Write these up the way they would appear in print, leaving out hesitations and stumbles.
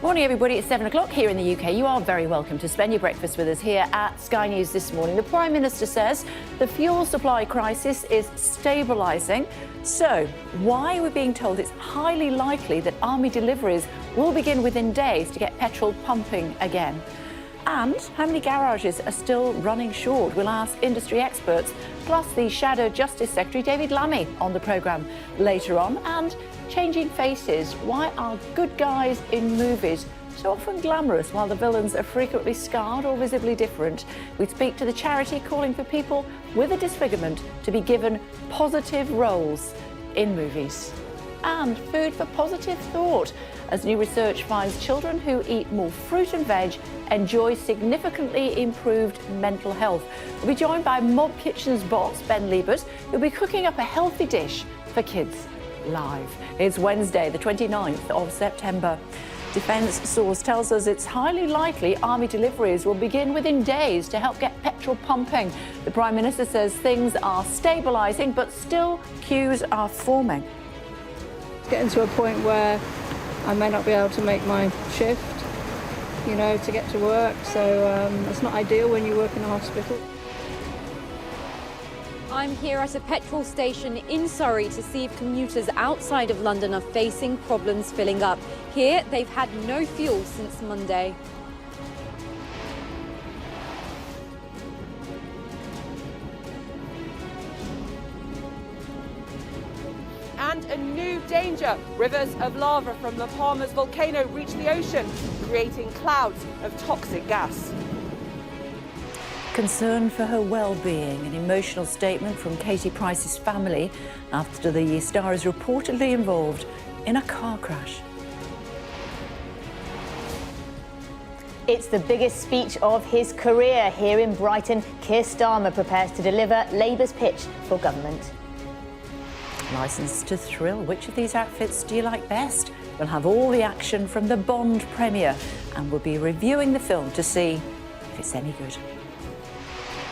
Morning, everybody. It's 7 o'clock here in the UK. You are very welcome to spend your breakfast with us here at Sky News this morning. The Prime Minister says the fuel supply crisis is stabilising. So, why are we being told it's highly likely that army deliveries will begin within days to get petrol pumping again? And how many garages are still running short? We'll ask industry experts, plus the Shadow Justice Secretary David Lammy on the programme later on. And changing faces. Why are good guys in movies so often glamorous while the villains are frequently scarred or visibly different? We speak to the charity calling for people with a disfigurement to be given positive roles in movies. And food for positive thought, as new research finds children who eat more fruit and veg enjoy significantly improved mental health. We'll be joined by Mob Kitchen's boss, Ben Liebert, who'll be cooking up a healthy dish for kids live. It's Wednesday, the 29th of September. Defence source tells us it's highly likely army deliveries will begin within days to help get petrol pumping. The Prime Minister says things are stabilising, but still queues are forming. It's getting to a point where I may not be able to make my shift, to get to work, so it's not ideal when you work in a hospital. I'm here at a petrol station in Surrey to see if commuters outside of London are facing problems filling up. Here, they've had no fuel since Monday. And a new danger. Rivers of lava from La Palma's volcano reach the ocean, creating clouds of toxic gas. Concern for her well-being, an emotional statement from Katie Price's family after the star is reportedly involved in a car crash. It's the biggest speech of his career. Here in Brighton, Keir Starmer prepares to deliver Labour's pitch for government. Licence to thrill. Which of these outfits do you like best? We'll have all the action from the Bond premiere, and we'll be reviewing the film to see if it's any good.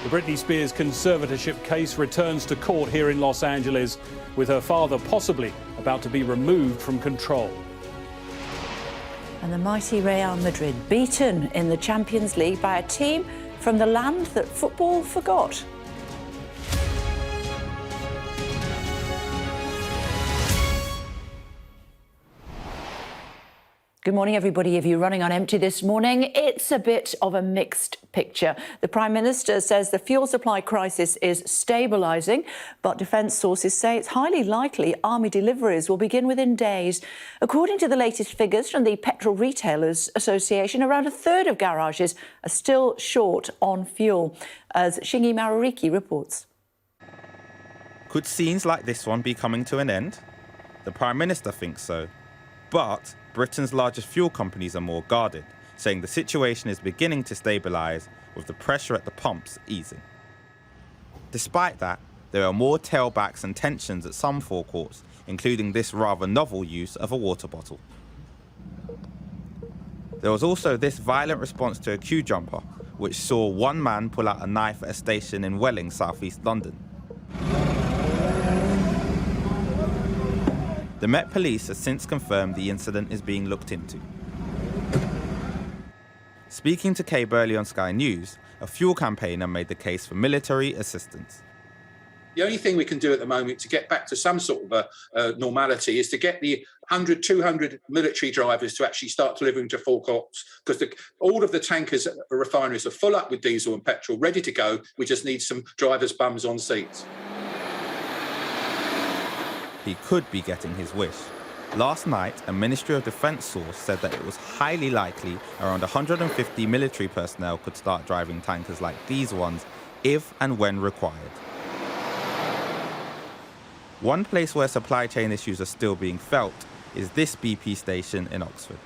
The Britney Spears conservatorship case returns to court here in Los Angeles, with her father possibly about to be removed from control. And the mighty Real Madrid beaten in the Champions League by a team from the land that football forgot. Good morning, everybody. If you're running on empty this morning, it's a bit of a mixed picture. The Prime Minister says the fuel supply crisis is stabilising, but defence sources say it's highly likely army deliveries will begin within days. According to the latest figures from the Petrol Retailers Association, around a third of garages are still short on fuel, as Shingi Maruriki reports. Could scenes like this one be coming to an end? The Prime Minister thinks so, but Britain's largest fuel companies are more guarded, saying the situation is beginning to stabilise, with the pressure at the pumps easing. Despite that, there are more tailbacks and tensions at some forecourts, including this rather novel use of a water bottle. There was also this violent response to a queue jumper, which saw one man pull out a knife at a station in Welling, south-east London. The Met Police has since confirmed the incident is being looked into. Speaking to Kay Burley on Sky News, a fuel campaigner made the case for military assistance. The only thing we can do at the moment to get back to some sort of normality is to get the 100, 200 military drivers to actually start delivering to forecourts, because all of the tankers at the refineries are full up with diesel and petrol, ready to go. We just need some drivers' bums on seats. He could be getting his wish. Last night, a Ministry of Defence source said that it was highly likely around 150 military personnel could start driving tankers like these ones if and when required. One place where supply chain issues are still being felt is this BP station in Oxford.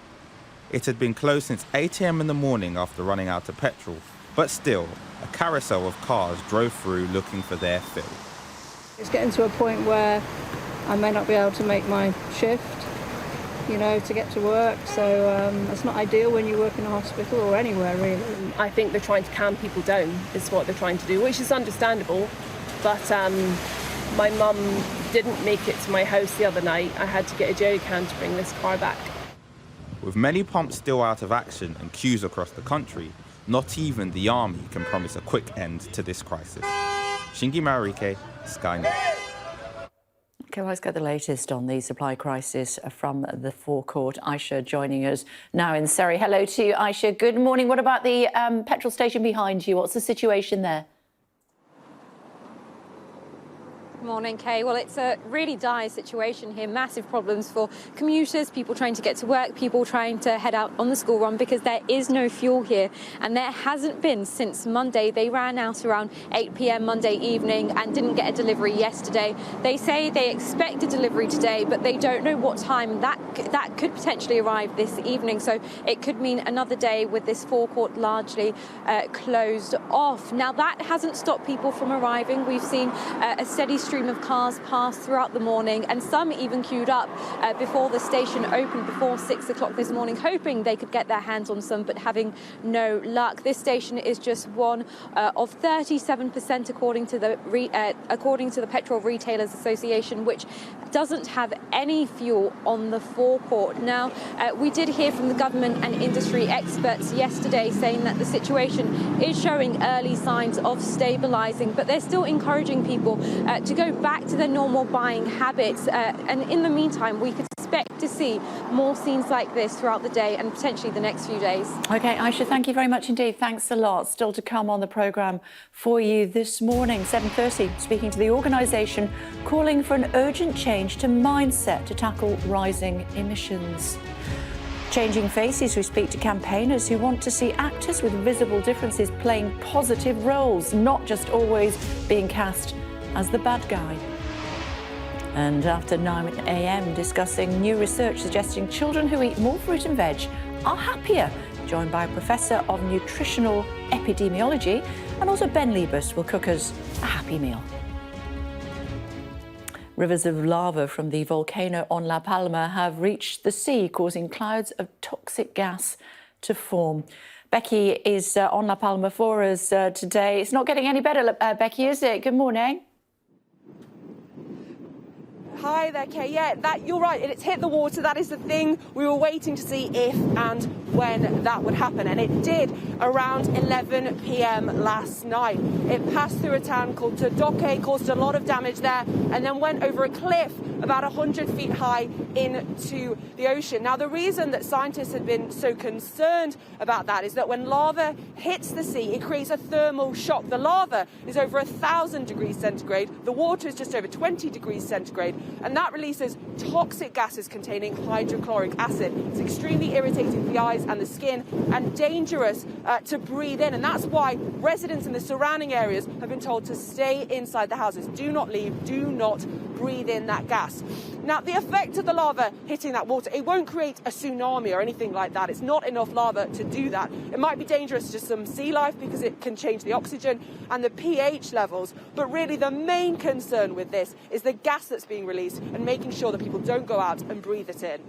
It had been closed since 8 AM in the morning after running out of petrol, but still, a carousel of cars drove through looking for their fill. It's getting to a point where I may not be able to make my shift, to get to work, so it's not ideal when you work in a hospital or anywhere, really. I think they're trying to calm people down, is what they're trying to do, which is understandable, but my mum didn't make it to my house the other night. I had to get a jerry can to bring this car back. With many pumps still out of action and queues across the country, not even the army can promise a quick end to this crisis. Shingi Marike, Sky News. Okay, well, let's get the latest on the supply crisis from the forecourt. Aisha joining us now in Surrey. Hello to you, Aisha. Good morning. What about the petrol station behind you? What's the situation there? Morning, Kay. Well, it's a really dire situation here. Massive problems for commuters, people trying to get to work, people trying to head out on the school run because there is no fuel here. And there hasn't been since Monday. They ran out around 8 p.m. Monday evening and didn't get a delivery yesterday. They say they expect a delivery today, but they don't know what time. That could potentially arrive this evening. So it could mean another day with this forecourt largely closed off. Now, that hasn't stopped people from arriving. We've seen a steady stream of cars pass throughout the morning, and some even queued up before the station opened before 6 o'clock this morning, hoping they could get their hands on some, but having no luck. This station is just one of 37% according to the Petrol Retailers Association, which doesn't have any fuel on the forecourt. Now, we did hear from the government and industry experts yesterday saying that the situation is showing early signs of stabilising, but they're still encouraging people to go back to their normal buying habits. And in the meantime, we could expect to see more scenes like this throughout the day and potentially the next few days. OK, Aisha, thank you very much indeed. Thanks a lot. Still to come on the programme for you this morning, 7:30, speaking to the organisation calling for an urgent change to mindset to tackle rising emissions. Changing faces, we speak to campaigners who want to see actors with visible differences playing positive roles, not just always being cast as the bad guy. And after 9 a.m, discussing new research suggesting children who eat more fruit and veg are happier, joined by a professor of nutritional epidemiology, and also Ben Liebus will cook us a happy meal. Rivers of lava from the volcano on La Palma have reached the sea, causing clouds of toxic gas to form. Becky is on La Palma for us today. It's not getting any better, Becky, is it? Good morning. Hi there, Kay. Yeah, you're right. It's hit the water. That is the thing. We were waiting to see if and when that would happen. And it did around 11 p.m. last night. It passed through a town called Todoque, caused a lot of damage there, and then went over a cliff about 100 feet high into the ocean. Now, the reason that scientists had been so concerned about that is that when lava hits the sea, it creates a thermal shock. The lava is over 1,000 degrees centigrade. The water is just over 20 degrees centigrade. And that releases toxic gases containing hydrochloric acid. It's extremely irritating for the eyes and the skin and dangerous to breathe in. And that's why residents in the surrounding areas have been told to stay inside the houses. Do not leave. Do not breathe in that gas. Now, the effect of the lava hitting that water, it won't create a tsunami or anything like that. It's not enough lava to do that. It might be dangerous to some sea life because it can change the oxygen and the pH levels. But really, the main concern with this is the gas that's being released and making sure that people don't go out and breathe it in.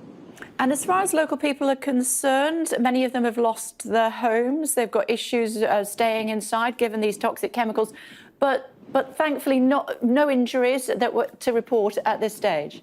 And as far as local people are concerned, many of them have lost their homes. They've got issues staying inside given these toxic chemicals. But thankfully, no injuries that were to report at this stage.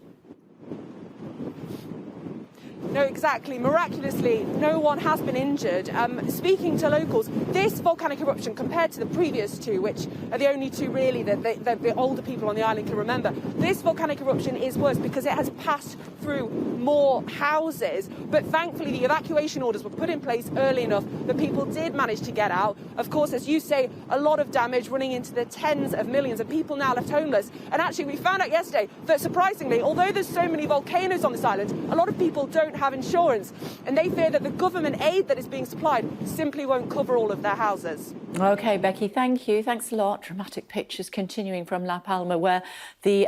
No, exactly. Miraculously, no one has been injured. Speaking to locals, this volcanic eruption, compared to the previous two, which are the only two really that the older people on the island can remember, this volcanic eruption is worse because it has passed through more houses. But thankfully, the evacuation orders were put in place early enough that people did manage to get out. Of course, as you say, a lot of damage running into the tens of millions of people now left homeless. And actually, we found out yesterday that surprisingly, although there's so many volcanoes on this island, a lot of people don't have insurance, and they fear that the government aid that is being supplied simply won't cover all of their houses. OK, Becky, thank you. Thanks a lot. Dramatic pictures continuing from La Palma, where the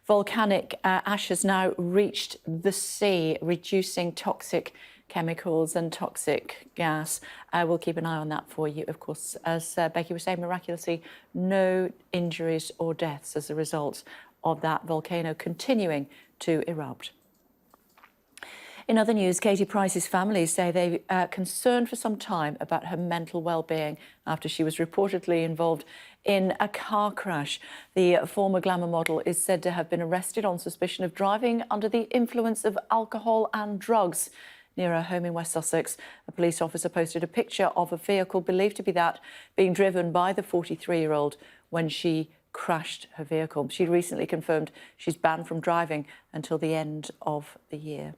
volcanic ash has now reached the sea, reducing toxic chemicals and toxic gas. We'll keep an eye on that for you. Of course, as Becky was saying, miraculously, no injuries or deaths as a result of that volcano continuing to erupt. In other news, Katie Price's family say they are concerned for some time about her mental well-being after she was reportedly involved in a car crash. The former glamour model is said to have been arrested on suspicion of driving under the influence of alcohol and drugs. near her home in West Sussex. A police officer posted a picture of a vehicle believed to be that being driven by the 43-year-old when she crashed her vehicle. She recently confirmed she's banned from driving until the end of the year.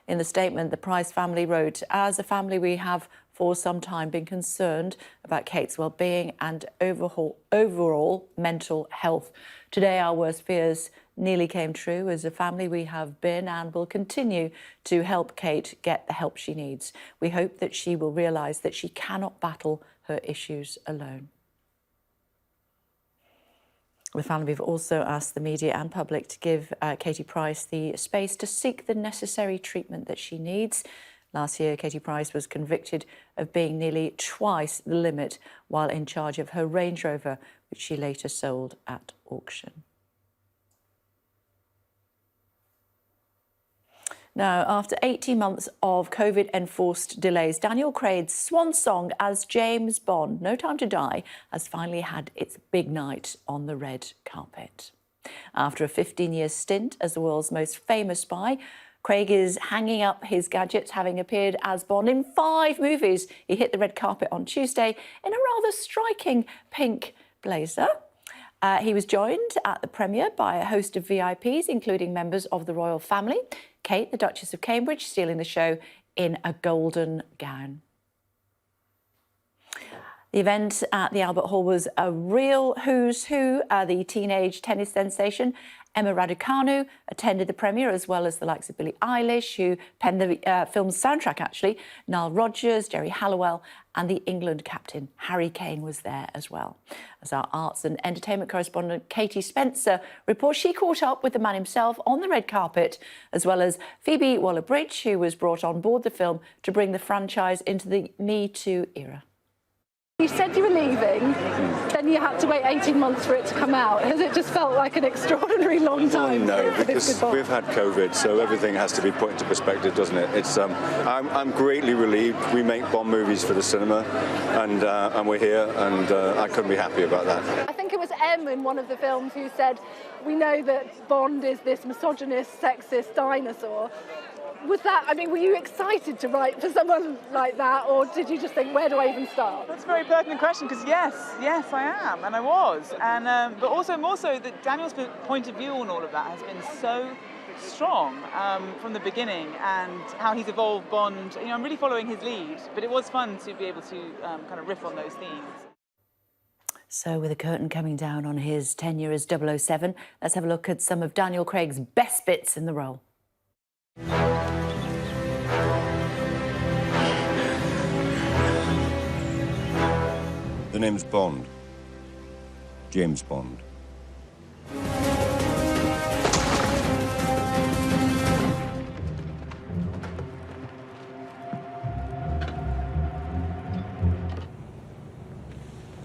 In the statement, the Price family wrote, "As a family, we have for some time been concerned about Kate's well-being and overall mental health. Today, our worst fears nearly came true. As a family, we have been and will continue to help Kate get the help she needs. We hope that she will realise that she cannot battle her issues alone." The family have also asked the media and public to give Katie Price the space to seek the necessary treatment that she needs. Last year, Katie Price was convicted of being nearly twice the limit while in charge of her Range Rover, which she later sold at auction. Now, after 18 months of COVID-enforced delays, Daniel Craig's swan song as James Bond, No Time to Die, has finally had its big night on the red carpet. After a 15-year stint as the world's most famous spy, Craig is hanging up his gadgets, having appeared as Bond in 5 movies. He hit the red carpet on Tuesday in a rather striking pink blazer. He was joined at the premiere by a host of VIPs, including members of the royal family. Kate, the Duchess of Cambridge, stealing the show in a golden gown. The event at the Albert Hall was a real who's who. The teenage tennis sensation Emma Raducanu attended the premiere, as well as the likes of Billie Eilish, who penned the film's soundtrack, actually. Nile Rodgers, Jerry Halliwell, and the England captain, Harry Kane, was there as well. As our arts and entertainment correspondent, Katie Spencer, reports she caught up with the man himself on the red carpet, as well as Phoebe Waller-Bridge, who was brought on board the film to bring the franchise into the Me Too era. You said you were leaving, then you had to wait 18 months for it to come out. Has it just felt like an extraordinary long time? No, because we've had COVID, so everything has to be put into perspective, doesn't it? It's I'm greatly relieved. We make Bond movies for the cinema, and we're here, and I couldn't be happy about that. I think it was M in one of the films who said, "We know that Bond is this misogynist, sexist dinosaur." Was that, I mean, were you excited to write for someone like that, or did you just think, where do I even start? That's a very pertinent question, because yes, I am, and I was. And but also more so that Daniel's point of view on all of that has been so strong from the beginning, and how he's evolved Bond. You know, I'm really following his lead, but it was fun to be able to kind of riff on those themes. So with the curtain coming down on his tenure as 007, let's have a look at some of Daniel Craig's best bits in the role. The name's Bond. James Bond.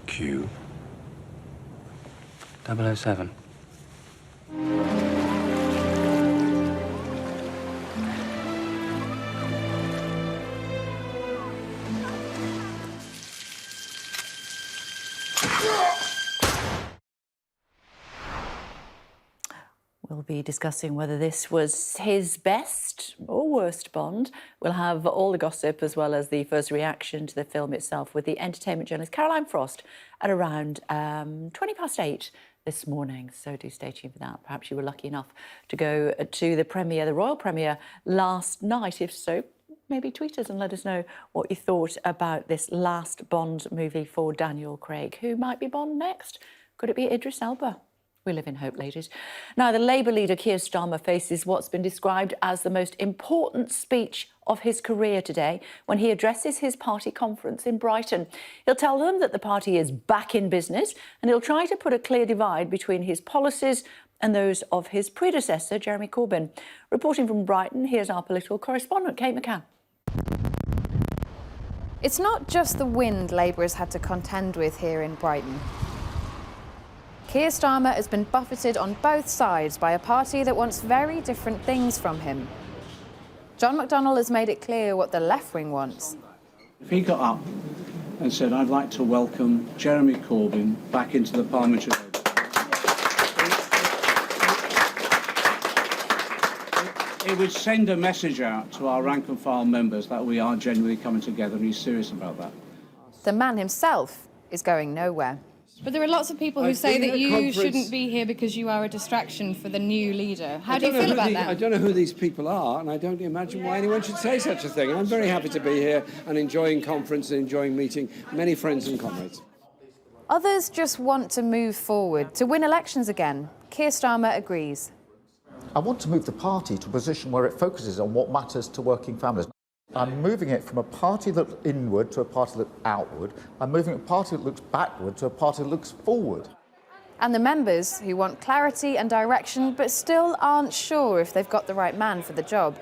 Q. 007. We'll be discussing whether this was his best or worst Bond. We'll have all the gossip as well as the first reaction to the film itself with the entertainment journalist Caroline Frost at around 8:20 this morning. So do stay tuned for that. Perhaps you were lucky enough to go to the premiere, the royal premiere, last night. If so, maybe tweet us and let us know what you thought about this last Bond movie for Daniel Craig. Who might be Bond next? Could it be Idris Elba? We live in hope, ladies. Now, the Labour leader, Keir Starmer, faces what's been described as the most important speech of his career today when he addresses his party conference in Brighton. He'll tell them that the party is back in business, and he'll try to put a clear divide between his policies and those of his predecessor, Jeremy Corbyn. Reporting from Brighton, here's our political correspondent, Kate McCann. It's not just the wind Labour has had to contend with here in Brighton. Keir Starmer has been buffeted on both sides by a party that wants very different things from him. John McDonnell has made it clear what the left wing wants. If he got up and said, "I'd like to welcome Jeremy Corbyn back into the parliamentary..." it would send a message out to our rank and file members that we are genuinely coming together and he's serious about that. The man himself is going nowhere. But there are lots of people who say that you shouldn't be here because you are a distraction for the new leader. How do you feel about that? I don't know who these people are, and I don't imagine why anyone should say such a thing. I'm very happy to be here and enjoying conference and enjoying meeting many friends and comrades. Others just want to move forward, to win elections again. Keir Starmer agrees. I want to move the party to a position where it focuses on what matters to working families. I'm moving it from a party that looks inward to a party that looks outward. I'm moving a party that looks backward to a party that looks forward. And the members who want clarity and direction but still aren't sure if they've got the right man for the job.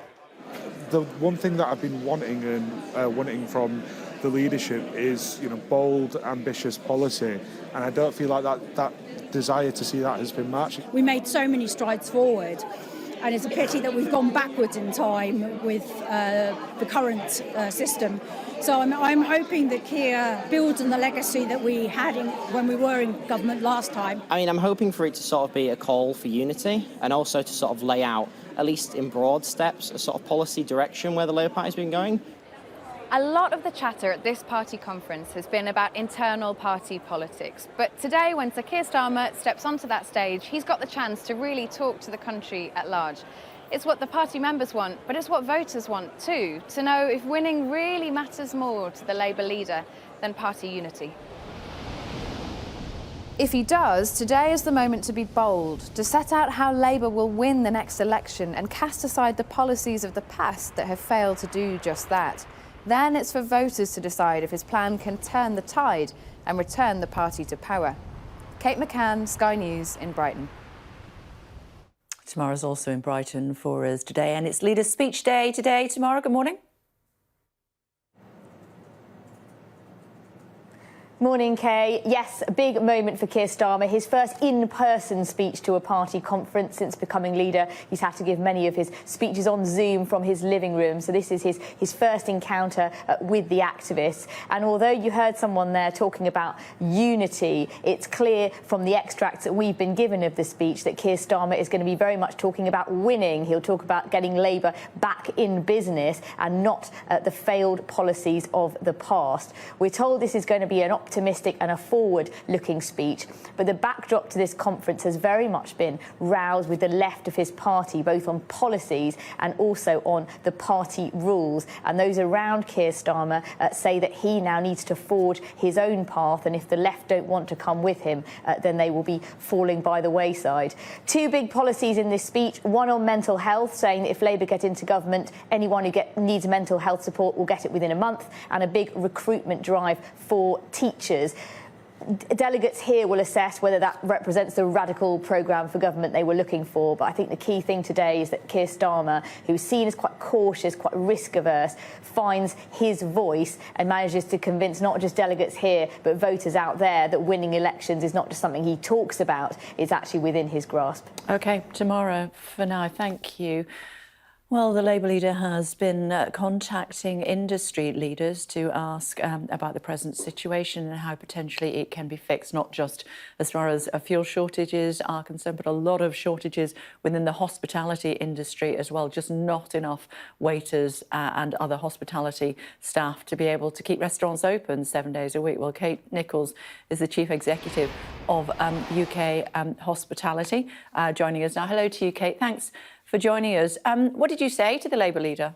The one thing that I've been wanting from the leadership is, bold, ambitious policy, and I don't feel like that desire to see that has been matched. We made so many strides forward, and it's a pity that we've gone backwards in time with the current system. So I'm hoping that Keir builds on the legacy that we had when we were in government last time. I mean, I'm hoping for it to sort of be a call for unity and also to sort of lay out, at least in broad steps, a sort of policy direction where the Labour Party's been going. A lot of the chatter at this party conference has been about internal party politics. But today, when Sir Keir Starmer steps onto that stage, he's got the chance to really talk to the country at large. It's what the party members want, but it's what voters want too, to know if winning really matters more to the Labour leader than party unity. If he does, today is the moment to be bold, to set out how Labour will win the next election and cast aside the policies of the past that have failed to do just that. Then it's for voters to decide if his plan can turn the tide and return the party to power. Kate McCann, Sky News in Brighton. Tamara's also in Brighton for us today, and it's Leader's Speech Day today. Tamara, good morning. Morning, Kay. Yes, a big moment for Keir Starmer. His first in-person speech to a party conference since becoming leader. He's had to give many of his speeches on Zoom from his living room. So this is his first encounter with the activists. And although you heard someone there talking about unity, it's clear from the extracts that we've been given of the speech that Keir Starmer is going to be very much talking about winning. He'll talk about getting Labour back in business and not the failed policies of the past. We're told this is going to be an optimistic and a forward-looking speech, but the backdrop to this conference has very much been roused with the left of his party, both on policies and also on the party rules. And those around Keir Starmer say that he now needs to forge his own path, and if the left don't want to come with him, then they will be falling by the wayside. Two big policies in this speech, one on mental health, saying that if Labour get into government, anyone who needs mental health support will get it within a month, and a big recruitment drive for teachers. Delegates here will assess whether that represents the radical programme for government they were looking for. But I think the key thing today is that Keir Starmer, who's seen as quite cautious, quite risk-averse, finds his voice and manages to convince not just delegates here, but voters out there that winning elections is not just something he talks about, it's actually within his grasp. OK, Tamara, for now, thank you. Well, the Labour leader has been contacting industry leaders to ask about the present situation and how potentially it can be fixed, not just as far as fuel shortages are concerned, but a lot of shortages within the hospitality industry as well, just not enough waiters and other hospitality staff to be able to keep restaurants open 7 days a week. Well, Kate Nichols is the Chief Executive of UK Hospitality, joining us now. Hello to you, Kate. Thanks for joining us. What did you say to the Labour leader?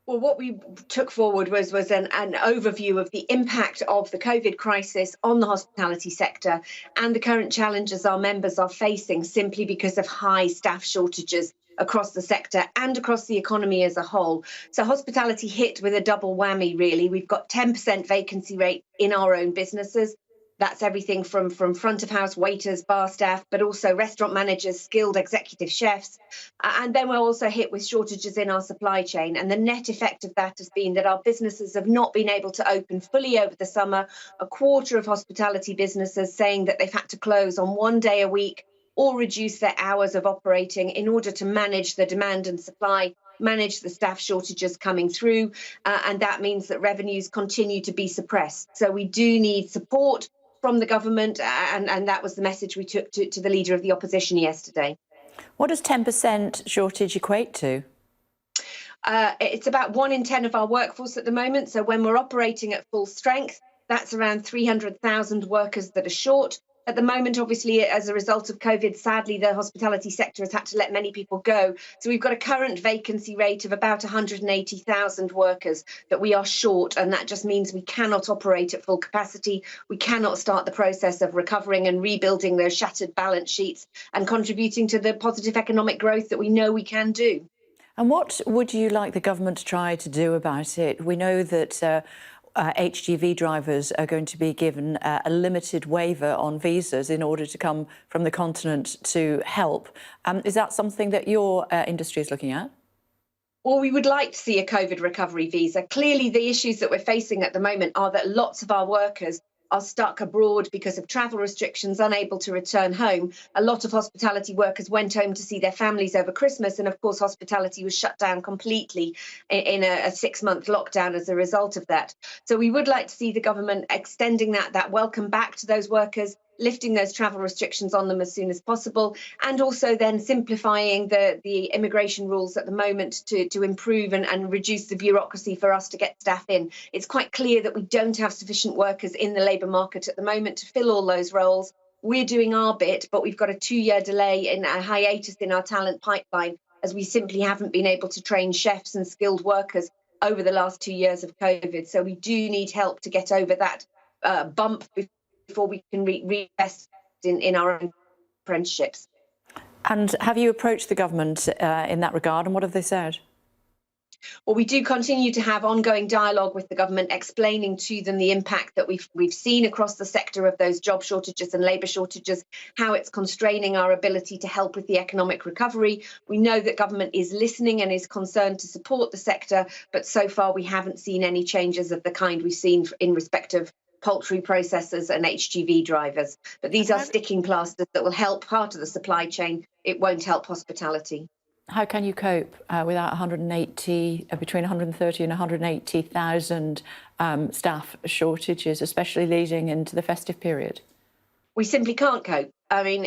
Well, what we took forward was an overview of the impact of the COVID crisis on the hospitality sector and the current challenges our members are facing simply because of high staff shortages across the sector and across the economy as a whole. So hospitality hit with a double whammy, really. We've got 10% vacancy rate in our own businesses. That's everything from front of house waiters, bar staff, but also restaurant managers, skilled executive chefs. And then we're also hit with shortages in our supply chain. And the net effect of that has been that our businesses have not been able to open fully over the summer. A quarter of hospitality businesses saying that they've had to close on 1 day a week or reduce their hours of operating in order to manage the demand and supply, manage the staff shortages coming through. And that means that revenues continue to be suppressed. So we do need support from the government, and that was the message we took to the leader of the opposition yesterday. What does 10% shortage equate to? It's about 1 in 10 of our workforce at the moment. So when we're operating at full strength, that's around 300,000 workers that are short. At the moment, obviously, as a result of COVID, sadly, the hospitality sector has had to let many people go. So we've got a current vacancy rate of about 180,000 workers that we are short. And that just means we cannot operate at full capacity. We cannot start the process of recovering and rebuilding those shattered balance sheets and contributing to the positive economic growth that we know we can do. And what would you like the government to try to do about it? We know that HGV drivers are going to be given a limited waiver on visas in order to come from the continent to help. Is that something that your industry is looking at? Well, we would like to see a COVID recovery visa. Clearly, the issues that we're facing at the moment are that lots of our workers are stuck abroad because of travel restrictions, unable to return home. A lot of hospitality workers went home to see their families over Christmas. And of course, hospitality was shut down completely in a 6-month lockdown as a result of that. So we would like to see the government extending that welcome back to those workers, lifting those travel restrictions on them as soon as possible, and also then simplifying the immigration rules at the moment to improve and reduce the bureaucracy for us to get staff in. It's quite clear that we don't have sufficient workers in the labour market at the moment to fill all those roles. We're doing our bit, but we've got a 2-year delay in a hiatus in our talent pipeline, as we simply haven't been able to train chefs and skilled workers over the last 2 years of COVID. So we do need help to get over that bump before we can reinvest in our own apprenticeships. And have you approached the government in that regard, and what have they said? Well, we do continue to have ongoing dialogue with the government, explaining to them the impact that we've seen across the sector of those job shortages and labour shortages, how it's constraining our ability to help with the economic recovery. We know that government is listening and is concerned to support the sector, but so far we haven't seen any changes of the kind we've seen in respect of poultry processors and HGV drivers. But these are sticking plasters that will help part of the supply chain. It won't help hospitality. How can you cope without between 130 and 180,000 staff shortages, especially leading into the festive period? We simply can't cope. I mean,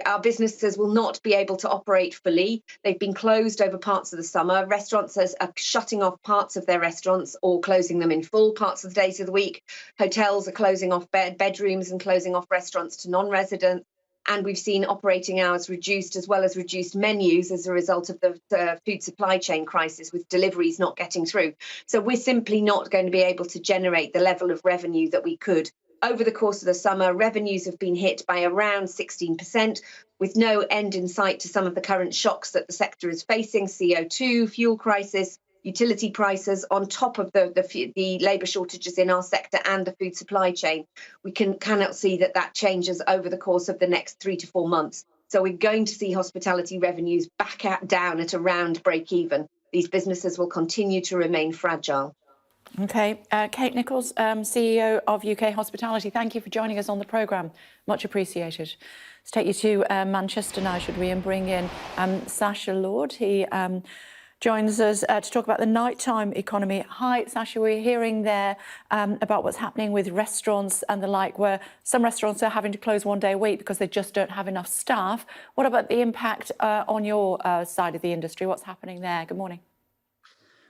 our businesses will not be able to operate fully. They've been closed over parts of the summer. Restaurants are shutting off parts of their restaurants or closing them in full parts of the days of the week. Hotels are closing off bedrooms and closing off restaurants to non-residents. And we've seen operating hours reduced, as well as reduced menus as a result of the food supply chain crisis, with deliveries not getting through. So we're simply not going to be able to generate the level of revenue that we could. Over the course of the summer, revenues have been hit by around 16%, with no end in sight to some of the current shocks that the sector is facing: CO2, fuel crisis, utility prices, on top of the labour shortages in our sector and the food supply chain. We cannot see that changes over the course of the next 3 to 4 months. So we're going to see hospitality revenues down at around break even. These businesses will continue to remain fragile. OK. Kate Nichols, CEO of UK Hospitality, thank you for joining us on the programme. Much appreciated. Let's take you to Manchester now, should we, and bring in Sasha Lord. He joins us to talk about the nighttime economy. Hi, Sasha. We're hearing there about what's happening with restaurants and the like, where some restaurants are having to close 1 day a week because they just don't have enough staff. What about the impact on your side of the industry? What's happening there? Good morning.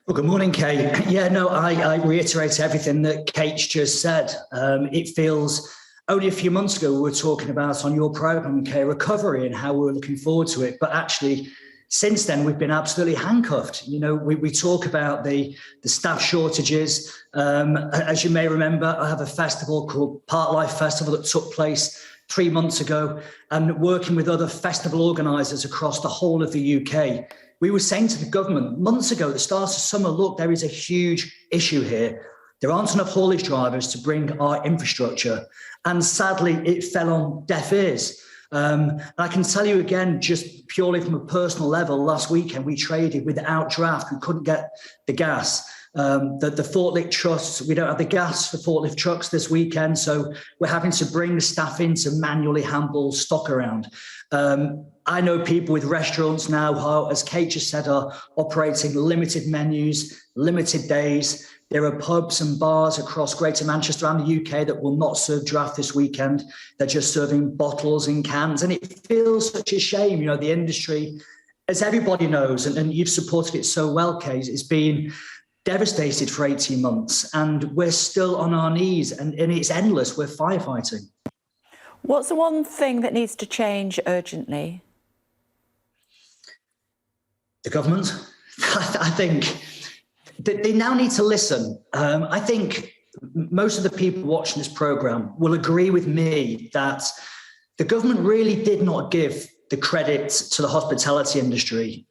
Well, good morning, Kate. Yeah, no, I reiterate everything that Kate's just said. It feels only a few months ago we were talking about on your programme, Kate, recovery and how we were looking forward to it. But actually, since then, we've been absolutely handcuffed. You know, we talk about the staff shortages. As you may remember, I have a festival called Park Life Festival that took place 3 months ago, and working with other festival organisers across the whole of the UK. We were saying to the government months ago at the start of summer, look, there is a huge issue here. There aren't enough haulage drivers to bring our infrastructure. And sadly, it fell on deaf ears. And I can tell you again, just purely from a personal level, last weekend we traded without draft. We couldn't get the gas. The forklift trucks, we don't have the gas for forklift trucks this weekend, so we're having to bring the staff in to manually handle stock around. I know people with restaurants now who, as Kate just said, are operating limited menus, limited days. There are pubs and bars across Greater Manchester and the UK that will not serve draft this weekend. They're just serving bottles and cans. And it feels such a shame. The industry, as everybody knows, and you've supported it so well, Kate, it's been devastated for 18 months. And we're still on our knees, and it's endless. We're firefighting. What's the one thing that needs to change urgently? The government, I think they now need to listen. I think most of the people watching this programme will agree with me that the government really did not give the credit to the hospitality industry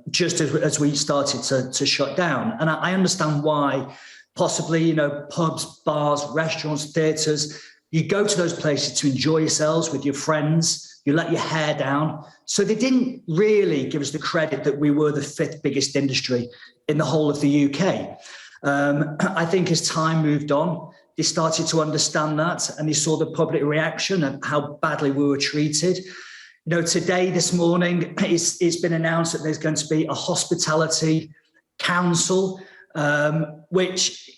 just as we started to shut down. And I understand why, possibly, pubs, bars, restaurants, theatres, you go to those places to enjoy yourselves with your friends, you let your hair down. So they didn't really give us the credit that we were the 5th biggest industry in the whole of the UK. I think as time moved on, they started to understand that, and they saw the public reaction and how badly we were treated. Today, this morning, it's been announced that there's going to be a hospitality council, which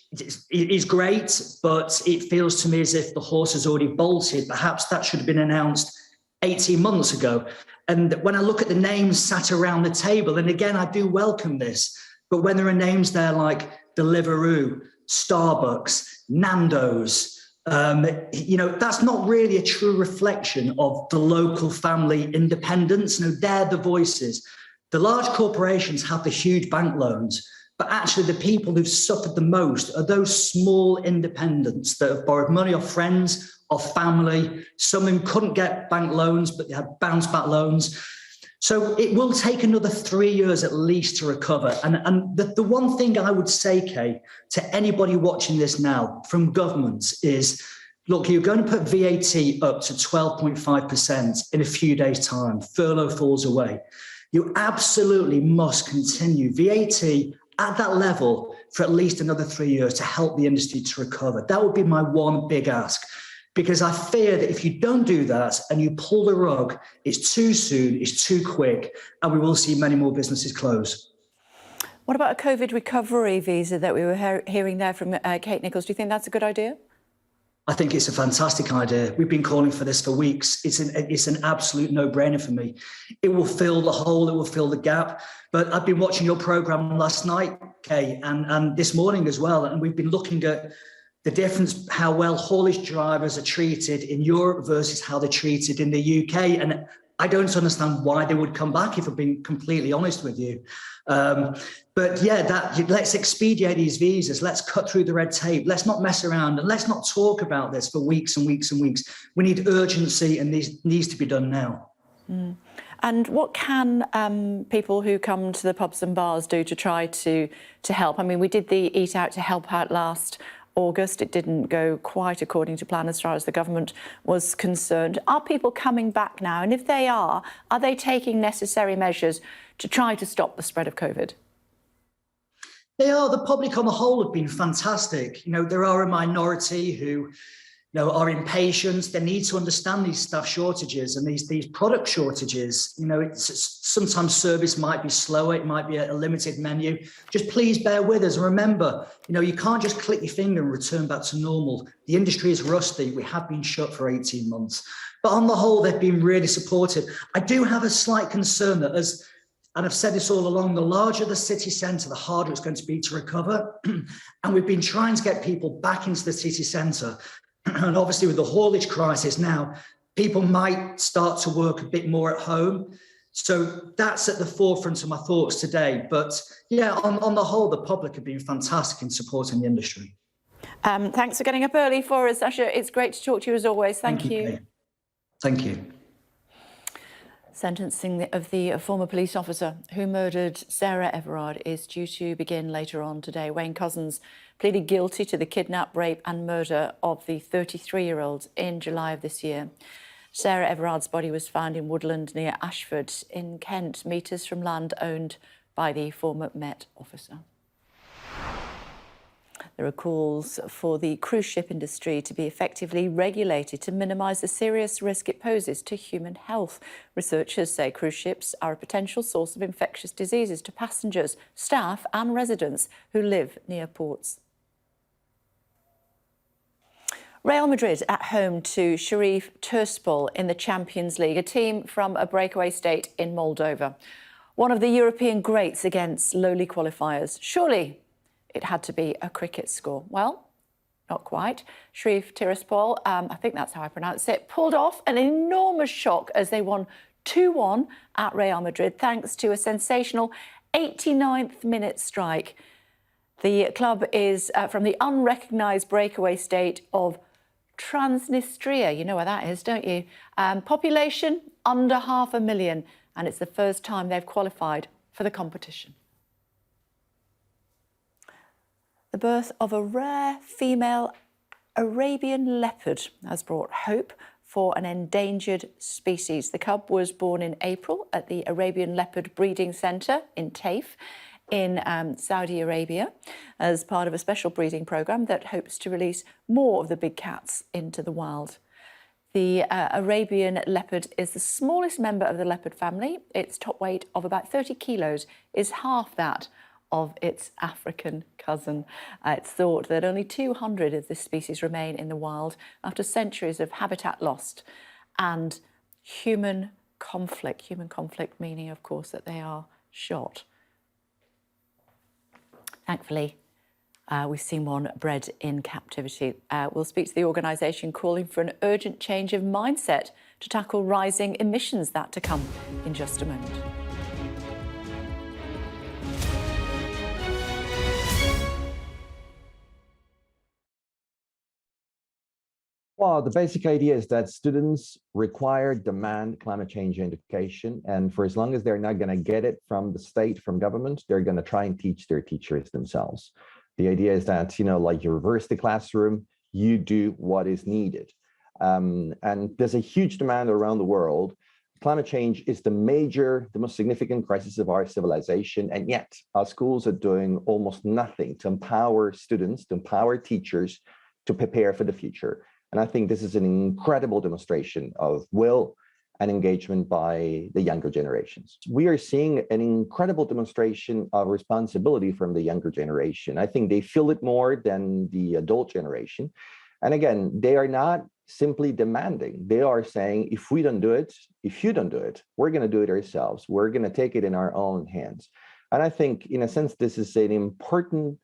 is great, but it feels to me as if the horse has already bolted. Perhaps that should have been announced 18 months ago. And when I look at the names sat around the table, and again, I do welcome this, but when there are names there like Deliveroo, Starbucks, Nando's, that's not really a true reflection of the local family independence. They're the voices. The large corporations have the huge bank loans, but actually the people who've suffered the most are those small independents that have borrowed money off friends, off family. Some of them couldn't get bank loans, but they had bounce back loans. So it will take another 3 years at least to recover. And the one thing I would say, Kay, to anybody watching this now from governments is, look, you're going to put VAT up to 12.5% in a few days' time. Furlough falls away. You absolutely must continue VAT at that level for at least another 3 years to help the industry to recover. That would be my one big ask. Because I fear that if you don't do that and you pull the rug, it's too soon, it's too quick, and we will see many more businesses close. What about a COVID recovery visa that we were hearing there from Kate Nichols? Do you think that's a good idea? I think it's a fantastic idea. We've been calling for this for weeks. It's an absolute no-brainer for me. It will fill the hole, it will fill the gap. But I've been watching your programme last night, Kay, and this morning as well, and we've been looking at the difference, how well haulage drivers are treated in Europe versus how they're treated in the UK. And I don't understand why they would come back, if I'm being completely honest with you. But yeah, let's expedite these visas. Let's cut through the red tape. Let's not mess around, and let's not talk about this for weeks and weeks and weeks. We need urgency, and this needs to be done now. Mm. And what can people who come to the pubs and bars do to try to help? I mean, we did the Eat Out to Help Out last August. It didn't go quite according to plan as far as the government was concerned. Are people coming back now? And if they are they taking necessary measures to try to stop the spread of COVID? They are. The public on the whole have been fantastic. There are a minority who are impatient. They need to understand these staff shortages and these product shortages. Sometimes service might be slower. It might be a limited menu. Just please bear with us. And remember, you can't just click your finger and return back to normal. The industry is rusty. We have been shut for 18 months. But on the whole, they've been really supportive. I do have a slight concern that and I've said this all along, the larger the city centre, the harder it's going to be to recover. And we've been trying to get people back into the city centre. And obviously with the haulage crisis now, people might start to work a bit more at home. So that's at the forefront of my thoughts today. But yeah, on the whole, the public have been fantastic in supporting the industry. Thanks for getting up early for us, Sasha. It's great to talk to you as always. Thank you. Kate. Thank you. Sentencing of the former police officer who murdered Sarah Everard is due to begin later on today. Wayne Couzens pleaded guilty to the kidnap, rape and murder of the 33-year-old in July of this year. Sarah Everard's body was found in woodland near Ashford in Kent, metres from land owned by the former Met officer. There are calls for the cruise ship industry to be effectively regulated to minimise the serious risk it poses to human health. Researchers say cruise ships are a potential source of infectious diseases to passengers, staff and residents who live near ports. Real Madrid at home to Sheriff Tiraspol in the Champions League, a team from a breakaway state in Moldova. One of the European greats against lowly qualifiers. Surely it had to be a cricket score. Well, not quite. Sheriff Tiraspol, I think that's how I pronounce it, pulled off an enormous shock as they won 2-1 at Real Madrid thanks to a sensational 89th minute strike. The club is from the unrecognised breakaway state of Transnistria. You know where that is, don't you? Population under 500,000, and it's the first time they've qualified for the competition. The birth of a rare female Arabian leopard has brought hope for an endangered species. The cub was born in April at the Arabian Leopard Breeding Centre in Taif in Saudi Arabia as part of a special breeding programme that hopes to release more of the big cats into the wild. The Arabian leopard is the smallest member of the leopard family. Its top weight of about 30 kilos is half that of its African cousin. It's thought that only 200 of this species remain in the wild after centuries of habitat lost and human conflict. Human conflict meaning, of course, that they are shot. Thankfully, we've seen one bred in captivity. We'll speak to the organisation calling for an urgent change of mindset to tackle rising emissions. That to come in just a moment. Well, the basic idea is that students demand climate change education. And for as long as they're not going to get it from the state, from government, they're going to try and teach their teachers themselves. The idea is that, like you reverse the classroom, you do what is needed. And there's a huge demand around the world. Climate change is the most significant crisis of our civilization. And yet our schools are doing almost nothing to empower students, to empower teachers to prepare for the future. And I think this is an incredible demonstration of will and engagement by the younger generations. We are seeing an incredible demonstration of responsibility from the younger generation. I think they feel it more than the adult generation. And again, they are not simply demanding. They are saying, if we don't do it, if you don't do it, we're going to do it ourselves. We're going to take it in our own hands. And I think, in a sense, this is an important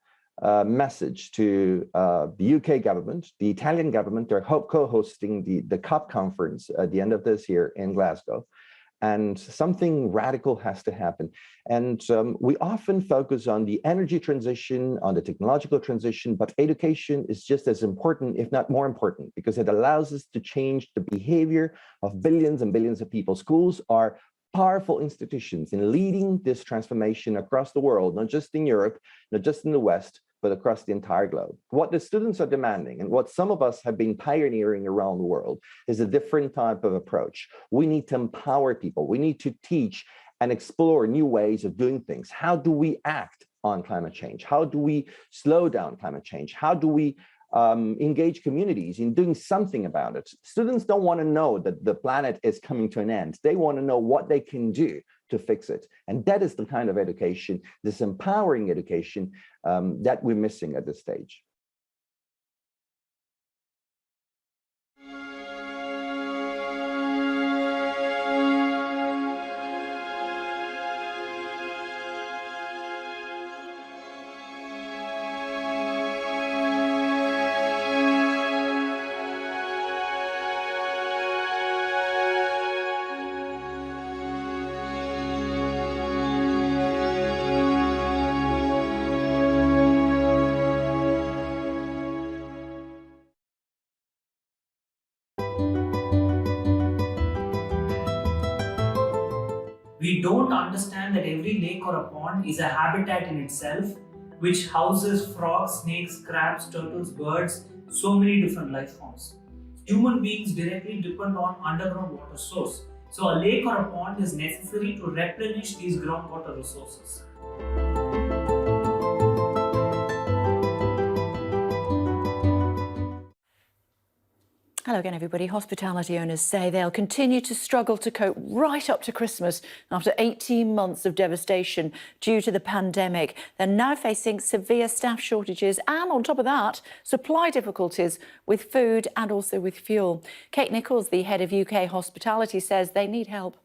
message to the UK government, the Italian government. They're co-hosting the COP conference at the end of this year in Glasgow. And something radical has to happen. And we often focus on the energy transition, on the technological transition, but education is just as important, if not more important, because it allows us to change the behavior of billions and billions of people. Schools are powerful institutions in leading this transformation across the world, not just in Europe, not just in the West, but across the entire globe. What the students are demanding and what some of us have been pioneering around the world is a different type of approach. We need to empower people. We need to teach and explore new ways of doing things. How do we act on climate change? How do we slow down climate change? How do we engage communities in doing something about it? Students don't want to know that the planet is coming to an end. They want to know what they can do to fix it. And that is the kind of education, this empowering education that we're missing at this stage. We don't understand that every lake or a pond is a habitat in itself, which houses frogs, snakes, crabs, turtles, birds, so many different life forms. Human beings directly depend on underground water source. So a lake or a pond is necessary to replenish these groundwater resources. Hello again, everybody. Hospitality owners say they'll continue to struggle to cope right up to Christmas after 18 months of devastation due to the pandemic. They're now facing severe staff shortages and, on top of that, supply difficulties with food and also with fuel. Kate Nichols, the head of UK Hospitality, says they need help.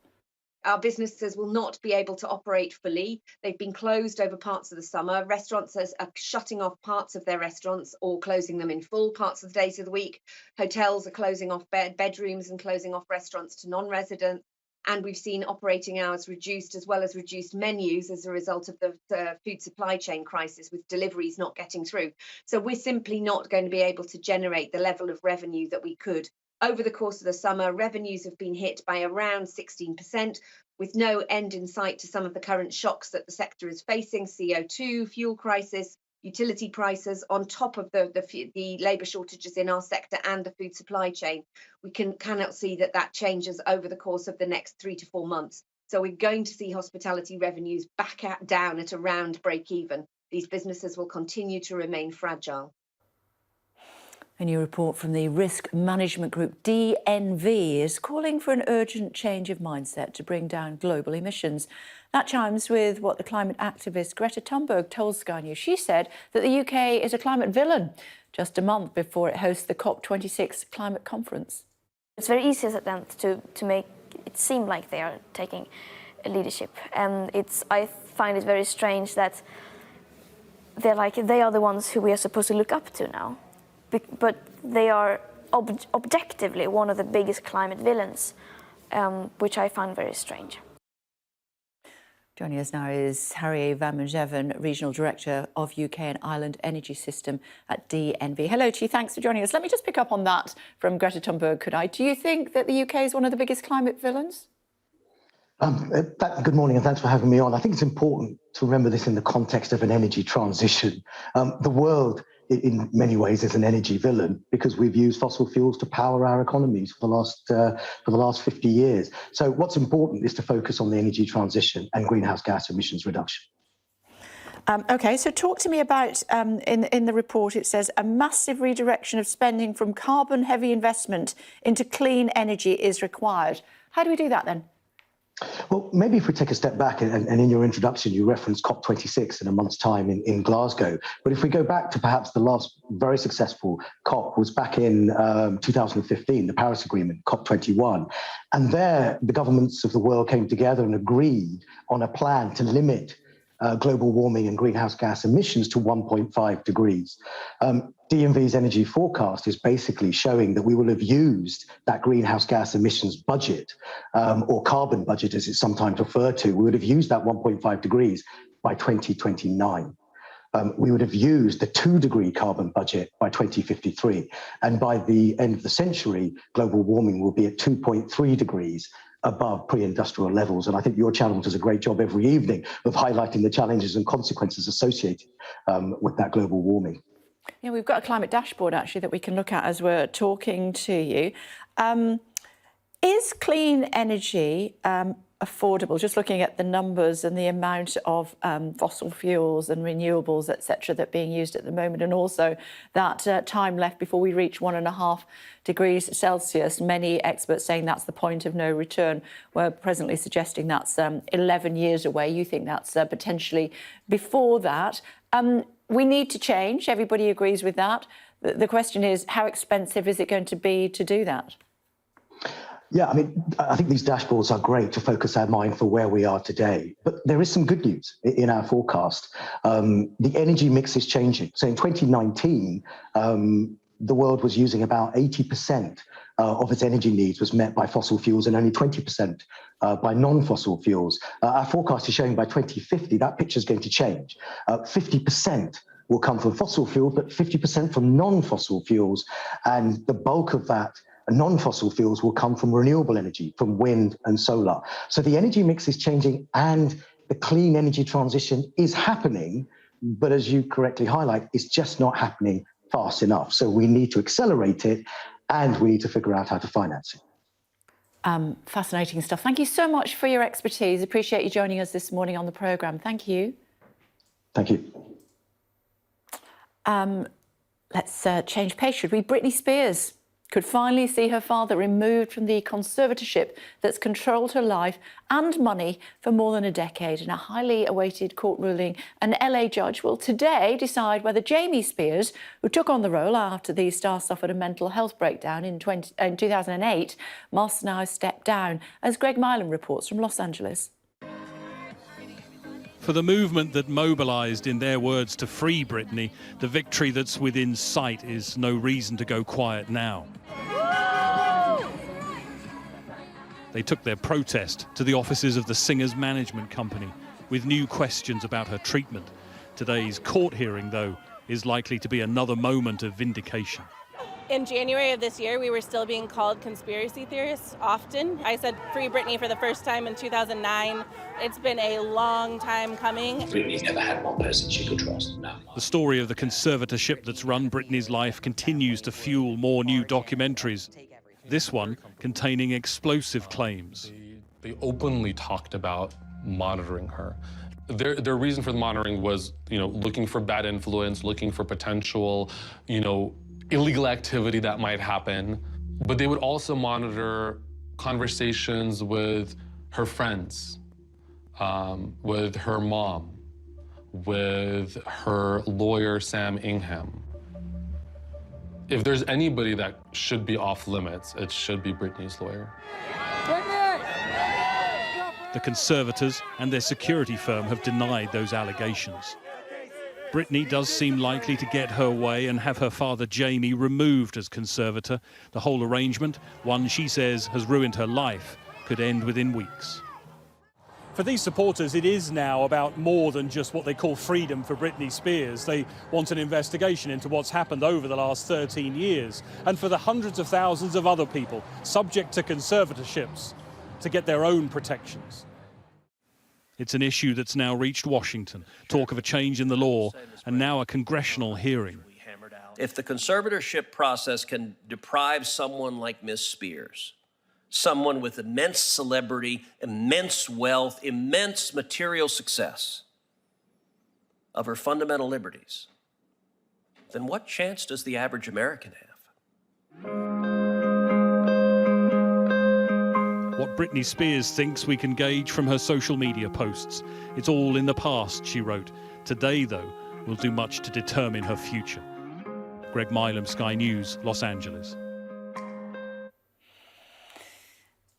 Our businesses will not be able to operate fully. They've been closed over parts of the summer. Restaurants are shutting off parts of their restaurants or closing them in full parts of the days of the week. Hotels are closing off bedrooms and closing off restaurants to non-residents. And we've seen operating hours reduced as well as reduced menus as a result of the food supply chain crisis, with deliveries not getting through. So we're simply not going to be able to generate the level of revenue that we could. Over the course of the summer, revenues have been hit by around 16%, with no end in sight to some of the current shocks that the sector is facing: CO2, fuel crisis, utility prices, on top of the labour shortages in our sector and the food supply chain. We cannot see that changes over the course of the next 3 to 4 months. So we're going to see hospitality revenues down at around break even. These businesses will continue to remain fragile. A new report from the risk management group DNV is calling for an urgent change of mindset to bring down global emissions. That chimes with what the climate activist Greta Thunberg told Sky News. She said that the UK is a climate villain just a month before it hosts the COP26 climate conference. It's very easy as them to make it seem like they are taking leadership, and I find it very strange that they are the ones who we are supposed to look up to now. But they are objectively one of the biggest climate villains, which I find very strange. Joining us now is Harry van Menjeven, Regional Director of UK and Ireland Energy System at DNV. Hello to you, thanks for joining us. Let me just pick up on that from Greta Thunberg, could I? Do you think that the UK is one of the biggest climate villains? Good morning and thanks for having me on. I think it's important to remember this in the context of an energy transition. The world, in many ways, is an energy villain because we've used fossil fuels to power our economies for the last 50 years. So what's important is to focus on the energy transition and greenhouse gas emissions reduction. OK, so talk to me about, in the report it says, a massive redirection of spending from carbon-heavy investment into clean energy is required. How do we do that then? Well, maybe if we take a step back, and in your introduction you referenced COP26 in a month's time in Glasgow, but if we go back to perhaps the last very successful COP was back in 2015, the Paris Agreement, COP21, and there the governments of the world came together and agreed on a plan to limit global warming and greenhouse gas emissions to 1.5 degrees. DNV's energy forecast is basically showing that we will have used that greenhouse gas emissions budget, or carbon budget as it's sometimes referred to. We would have used that 1.5 degrees by 2029. We would have used the 2-degree carbon budget by 2053. And by the end of the century, global warming will be at 2.3 degrees above pre-industrial levels. And I think your channel does a great job every evening of highlighting the challenges and consequences associated with that global warming. Yeah, we've got a climate dashboard, actually, that we can look at as we're talking to you. Is clean energy affordable? Just looking at the numbers and the amount of fossil fuels and renewables, etc., that are being used at the moment, and also that time left before we reach 1.5 degrees Celsius. Many experts saying that's the point of no return. We're presently suggesting that's 11 years away. You think that's potentially before that. We need to change. Everybody agrees with that. The question is, how expensive is it going to be to do that? Yeah, I mean, I think these dashboards are great to focus our mind for where we are today. But there is some good news in our forecast. The energy mix is changing. So in 2019, the world was using about 80% of its energy needs was met by fossil fuels and only 20% by non-fossil fuels. Our forecast is showing by 2050 that picture is going to change. 50% will come from fossil fuels, but 50% from non-fossil fuels. And the bulk of that non-fossil fuels will come from renewable energy, from wind and solar. So the energy mix is changing and the clean energy transition is happening, but as you correctly highlight, it's just not happening fast enough. So we need to accelerate it and we need to figure out how to finance it. Fascinating stuff. Thank you so much for your expertise. Appreciate you joining us this morning on the programme. Thank you. Thank you. Let's change pace, should we? Britney Spears could finally see her father removed from the conservatorship that's controlled her life and money for more than a decade. In a highly awaited court ruling, an LA judge will today decide whether Jamie Spears, who took on the role after the star suffered a mental health breakdown in 2008, must now step down, as Greg Milam reports from Los Angeles. For the movement that mobilised, in their words, to free Britney, the victory that's within sight is no reason to go quiet now. They took their protest to the offices of the singer's management company with new questions about her treatment. Today's court hearing, though, is likely to be another moment of vindication. In January of this year, we were still being called conspiracy theorists often. I said free Britney for the first time in 2009. It's been a long time coming. Britney's never had one person she could trust, no. The story of the conservatorship that's run Britney's life continues to fuel more new documentaries. This one containing explosive claims. They openly talked about monitoring her. Their reason for the monitoring was, looking for bad influence, looking for potential, illegal activity that might happen. But they would also monitor conversations with her friends, with her mom, with her lawyer, Sam Ingham. If there's anybody that should be off limits, it should be Britney's lawyer. The conservators and their security firm have denied those allegations. Britney does seem likely to get her way and have her father Jamie removed as conservator. The whole arrangement, one she says has ruined her life, could end within weeks. For these supporters, it is now about more than just what they call freedom for Britney Spears. They want an investigation into what's happened over the last 13 years, and for the hundreds of thousands of other people subject to conservatorships to get their own protections. It's an issue that's now reached Washington, talk of a change in the law, and now a congressional hearing. If the conservatorship process can deprive someone like Ms. Spears, someone with immense celebrity, immense wealth, immense material success, of her fundamental liberties, then what chance does the average American have? What Britney Spears thinks we can gauge from her social media posts. It's all in the past, she wrote. Today, though, will do much to determine her future. Greg Milam, Sky News, Los Angeles.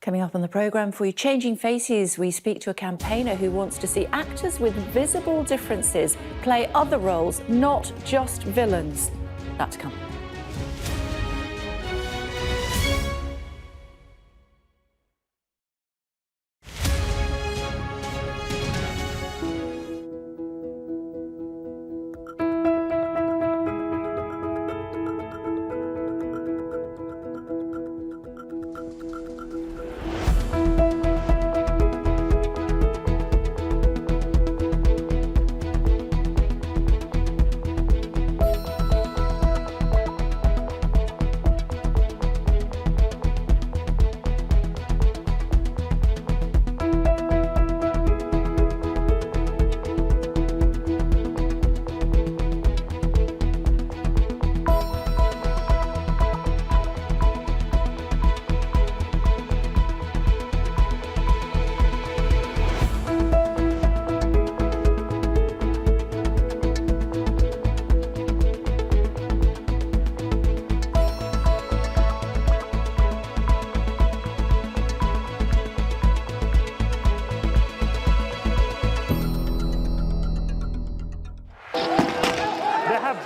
Coming up on the programme for you, Changing Faces, we speak to a campaigner who wants to see actors with visible differences play other roles, not just villains. That's coming.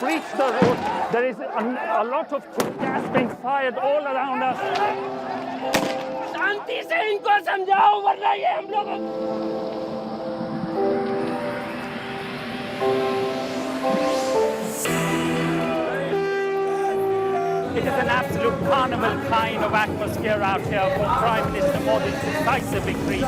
breached the road. There is a lot of gas being fired all around us. शांति से इनको समझाओ वरना ये हम लोग It is an absolute carnival kind of atmosphere out here for Prime Minister Modi's decisive victory.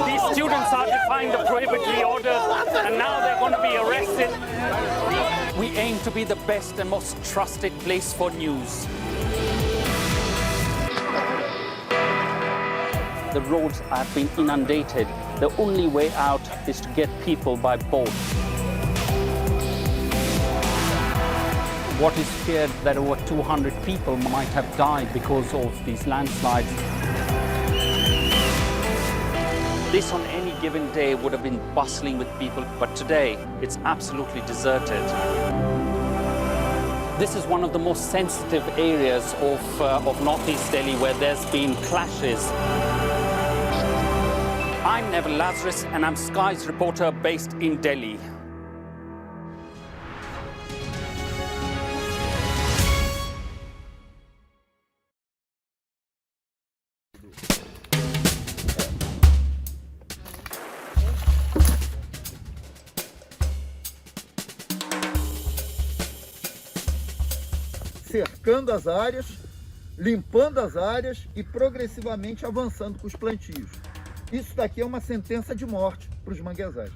These students are defying the prohibitory orders and now they're going to be arrested. We aim to be the best and most trusted place for news. The roads have been inundated. The only way out is to get people by boat. what is feared that over 200 people might have died because of these landslides. This on any given day would have been bustling with people, but today it's absolutely deserted. This is one of the most sensitive areas of northeast Delhi where there's been clashes. I'm Neville Lazarus and I'm Sky's reporter based in Delhi. Cercando as áreas, limpando as áreas e progressivamente avançando com os plantios. Isso daqui é uma sentença de morte para os manguezais.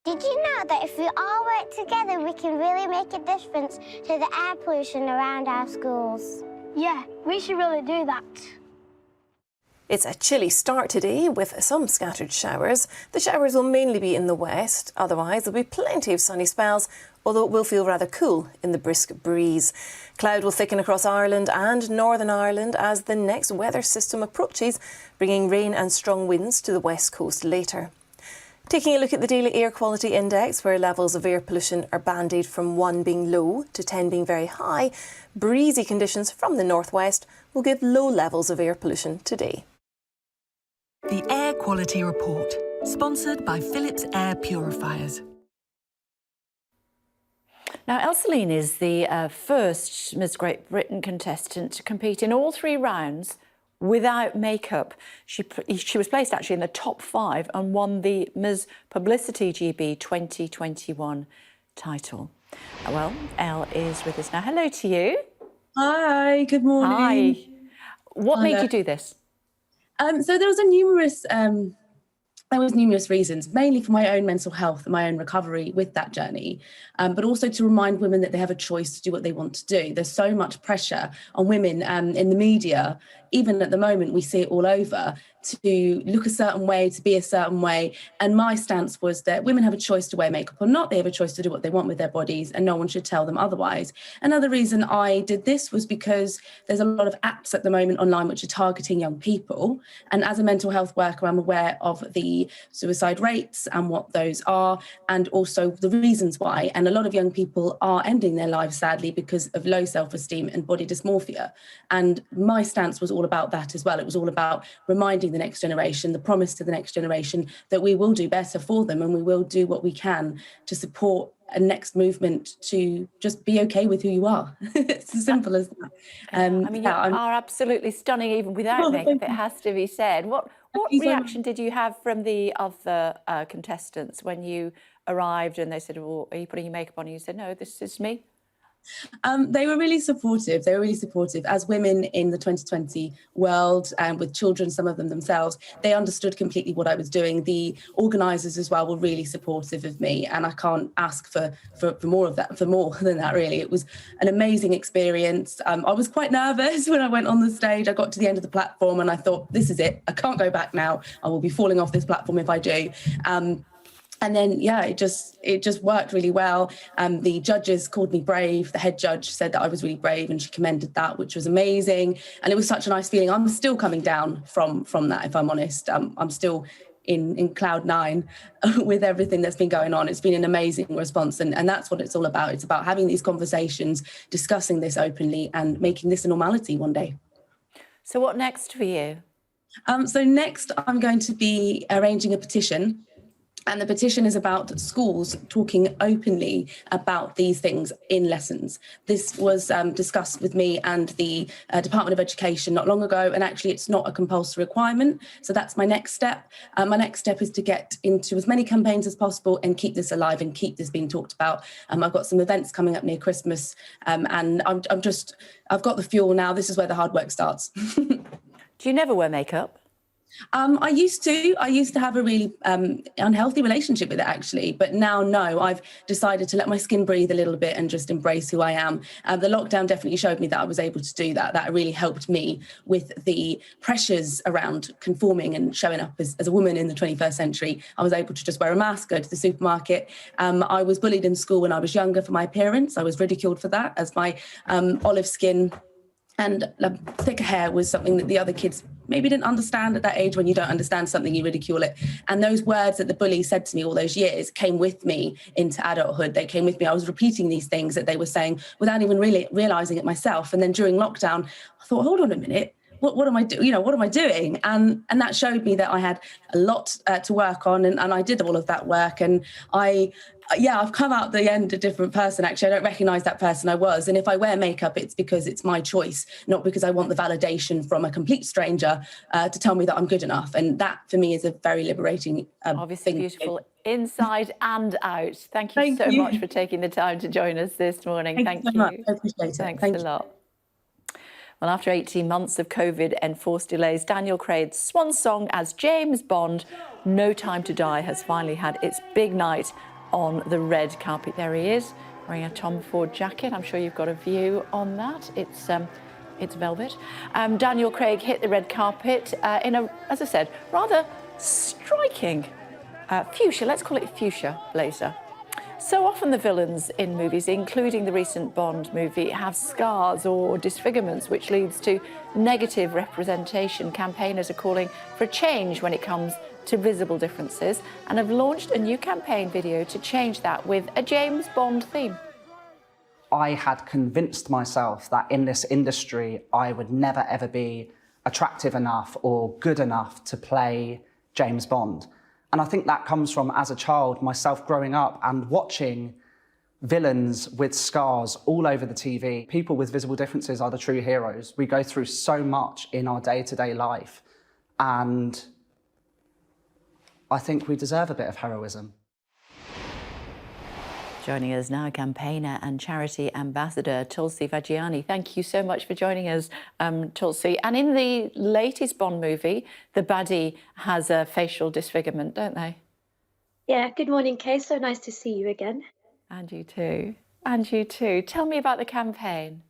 Did you know that if we all work together, we can really make a difference to the air pollution around our schools? Yeah, we should really do that. It's a chilly start today with some scattered showers. The showers will mainly be in the west. Otherwise, there'll be plenty of sunny spells, although it will feel rather cool in the brisk breeze. Cloud will thicken across Ireland and Northern Ireland as the next weather system approaches, bringing rain and strong winds to the west coast later. Taking a look at the daily air quality index, where levels of air pollution are bandied from 1 being low to 10 being very high, breezy conditions from the northwest will give low levels of air pollution today. The Air Quality Report, sponsored by Philips Air Purifiers. Now, Elsaline is the first Miss Great Britain contestant to compete in all 3 rounds without makeup. She was placed actually in the top 5 and won the Ms Publicity GB 2021 title. Well, Elle is with us now. Hello to you. Hi, good morning. Hi. What made you do this? So there was numerous reasons, mainly for my own mental health and my own recovery with that journey, but also to remind women that they have a choice to do what they want to do. There's so much pressure on women in the media, even at the moment, we see it all over, to look a certain way, to be a certain way. And my stance was that women have a choice to wear makeup or not. They have a choice to do what they want with their bodies, and no one should tell them otherwise. Another reason I did this was because there's a lot of apps at the moment online which are targeting young people. And as a mental health worker, I'm aware of the suicide rates and what those are, and also the reasons why. And a lot of young people are ending their lives, sadly, because of low self-esteem and body dysmorphia. And my stance was all about that as well. It was all about reminding the next generation, the promise to the next generation, that we will do better for them and we will do what we can to support a next movement to just be okay with who you are. It's as simple as that. I mean, you are absolutely stunning even without makeup, it has to be said. What reaction did you have from the other contestants when you arrived and they said, well, are you putting your makeup on? And you said, no, this is me. They were really supportive. They were really supportive. As women in the 2020 world, and with children, some of them themselves, they understood completely what I was doing. The organisers as well were really supportive of me, and I can't ask for more of that, for more than that, really. It was an amazing experience. I was quite nervous when I went on the stage. I got to the end of the platform and I thought, this is it. I can't go back now. I will be falling off this platform if I do. And then, yeah, it just worked really well. The judges called me brave. The head judge said that I was really brave and she commended that, which was amazing. And it was such a nice feeling. I'm still coming down from that, if I'm honest. I'm still in cloud 9 with everything that's been going on. It's been an amazing response. And that's what it's all about. It's about having these conversations, discussing this openly and making this a normality one day. So what next for you? So next, I'm going to be arranging a petition. And the petition is about schools talking openly about these things in lessons. This was discussed with me and the Department of Education not long ago, and actually it's not a compulsory requirement. So that's my next step. My next step is to get into as many campaigns as possible and keep this alive and keep this being talked about. I've got some events coming up near Christmas, and I've got the fuel now. This is where the hard work starts. Do you never wear makeup? I used to have a really unhealthy relationship with it, actually. But now, no, I've decided to let my skin breathe a little bit and just embrace who I am. The lockdown definitely showed me that I was able to do that. That really helped me with the pressures around conforming and showing up as a woman in the 21st century. I was able to just wear a mask, go to the supermarket. I was bullied in school when I was younger for my appearance. I was ridiculed for that, as my olive skin and thicker hair was something that the other kids maybe didn't understand at that age. When you don't understand something, you ridicule it. And those words that the bully said to me all those years came with me into adulthood. They came with me. I was repeating these things that they were saying without even really realising it myself. And then during lockdown, I thought, hold on a minute. What am I doing? You know, what am I doing? And that showed me that I had a lot to work on, and I did all of that work. And I've come out the end a different person, actually. I don't recognise that person I was. And if I wear makeup, it's because it's my choice, not because I want the validation from a complete stranger to tell me that I'm good enough. And that, for me, is a very liberating Obviously thing. beautiful inside and out. Thank you so much for taking the time to join us this morning. Thank you. So much. I appreciate it. Thanks a lot. Well, after 18 months of COVID-enforced delays, Daniel Craig's swan song as James Bond, No Time to Die, has finally had its big night on the red carpet. There he is, wearing a Tom Ford jacket. I'm sure you've got a view on that. It's velvet. Daniel Craig hit the red carpet in a, as I said, rather striking fuchsia, let's call it fuchsia blazer. So often the villains in movies, including the recent Bond movie, have scars or disfigurements, which leads to negative representation. Campaigners are calling for a change when it comes to visible differences and have launched a new campaign video to change that with a James Bond theme. I had convinced myself that in this industry I would never ever be attractive enough or good enough to play James Bond. And I think that comes from, as a child, myself growing up and watching villains with scars all over the TV. People with visible differences are the true heroes. We go through so much in our day-to-day life, and I think we deserve a bit of heroism. Joining us now, campaigner and charity ambassador Tulsi Vajiani. Thank you so much for joining us, Tulsi. And in the latest Bond movie, the baddie has a facial disfigurement, don't they? Yeah, good morning, Kay. So nice to see you again. And you too. And you too. Tell me about the campaign.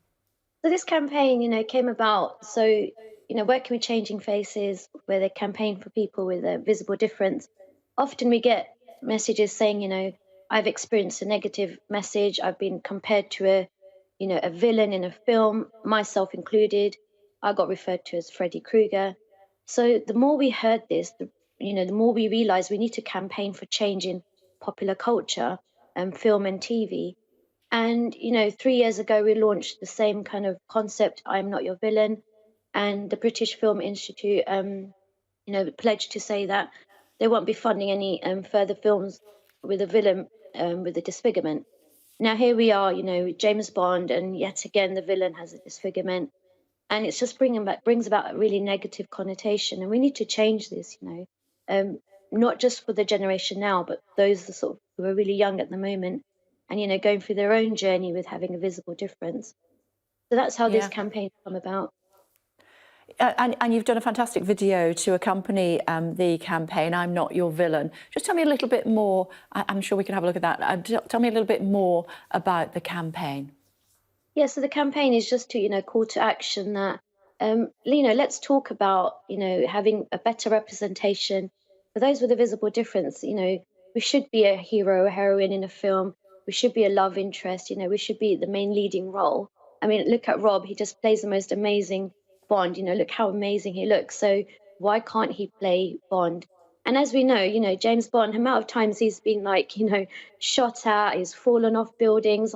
So this campaign, came about, working with Changing Faces, where they campaign for people with a visible difference. Often we get messages saying, I've experienced a negative message. I've been compared to a villain in a film, myself included. I got referred to as Freddy Krueger. So the more we heard this, the more we realized we need to campaign for change in popular culture and film and TV. And, 3 years ago, we launched the same kind of concept, I'm Not Your Villain. And the British Film Institute, pledged to say that they won't be funding any further films with a villain with a disfigurement. Now here we are, James Bond, and yet again the villain has a disfigurement, and it's just brings about a really negative connotation. And we need to change this, not just for the generation now, but those who are really young at the moment, and going through their own journey with having a visible difference. So that's how this campaign come about. And you've done a fantastic video to accompany the campaign, I'm Not Your Villain. Just tell me a little bit more, I'm sure we can have a look at that. Tell me a little bit more about the campaign. Yeah, so the campaign is just to, call to action that, let's talk about, having a better representation. For those with a visible difference, we should be a hero, a heroine in a film. We should be a love interest, we should be the main leading role. I mean, look at Rob, he just plays the most amazing Bond, look how amazing he looks. So why can't he play Bond? And as we know, James Bond, the amount of times he's been shot at, he's fallen off buildings,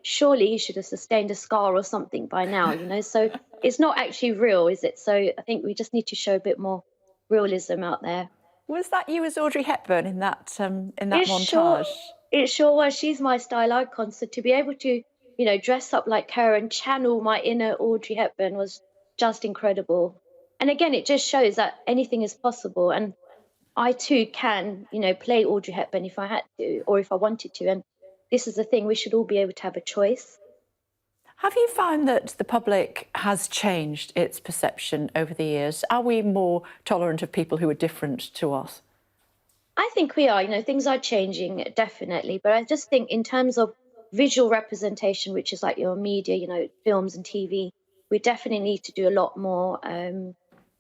surely he should have sustained a scar or something by now, so it's not actually real, is it? So I think we just need to show a bit more realism out there. Was that you as Audrey Hepburn in that montage? It sure was. She's my style icon. So to be able to, dress up like her and channel my inner Audrey Hepburn was just incredible. And again, it just shows that anything is possible. And I too can, play Audrey Hepburn if I had to, or if I wanted to. And this is the thing, we should all be able to have a choice. Have you found that the public has changed its perception over the years? Are we more tolerant of people who are different to us? I think we are. Things are changing, definitely. But I just think in terms of visual representation, which is like your media, films and TV, we definitely need to do a lot more.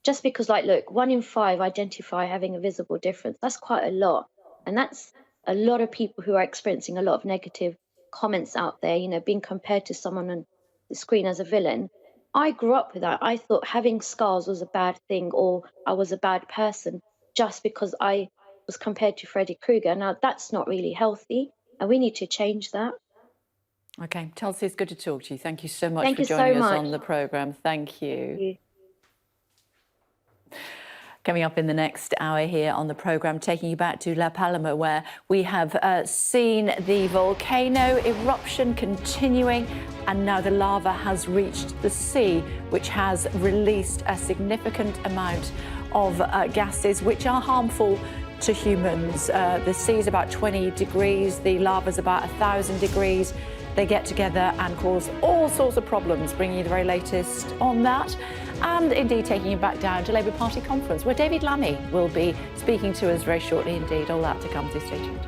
Just because, look, 1 in 5 identify having a visible difference. That's quite a lot. And that's a lot of people who are experiencing a lot of negative comments out there, being compared to someone on the screen as a villain. I grew up with that. I thought having scars was a bad thing, or I was a bad person just because I was compared to Freddy Krueger. Now, that's not really healthy, and we need to change that. OK, Chelsea, it's good to talk to you. Thank you so much for joining us on the programme. Thank you. Thank you. Coming up in the next hour here on the programme, taking you back to La Palma, where we have seen the volcano eruption continuing, and now the lava has reached the sea, which has released a significant amount of gases which are harmful to humans. The sea is about 20 degrees, the lava is about 1,000 degrees. They get together and cause all sorts of problems, bringing you the very latest on that, and indeed taking you back down to Labour Party conference, where David Lammy will be speaking to us very shortly indeed. All that to come. Stay tuned.